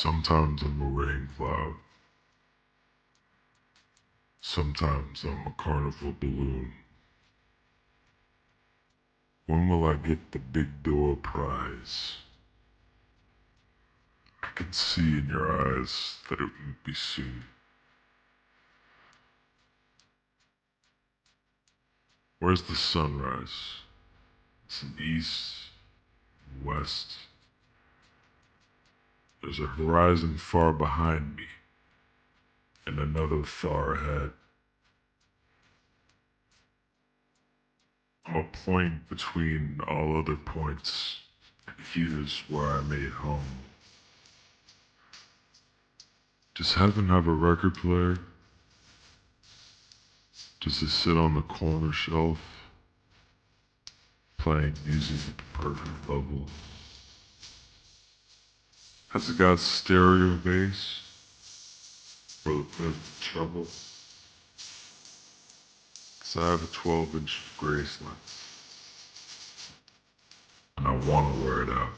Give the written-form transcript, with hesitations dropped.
Sometimes I'm a rain cloud. Sometimes I'm a carnival balloon. When will I get the big door prize? I can see in your eyes that it won't be soon. Where's the sunrise? It's in east, west. There's a horizon far behind me, and another far ahead. I'm a point between all other points. Here's where I made home. Does heaven have a record player? Does it sit on the corner shelf, playing music at the perfect level? Has it got stereo bass for the perfect treble? 'Cause I have a 12-inch Graceland, and I want to wear it out.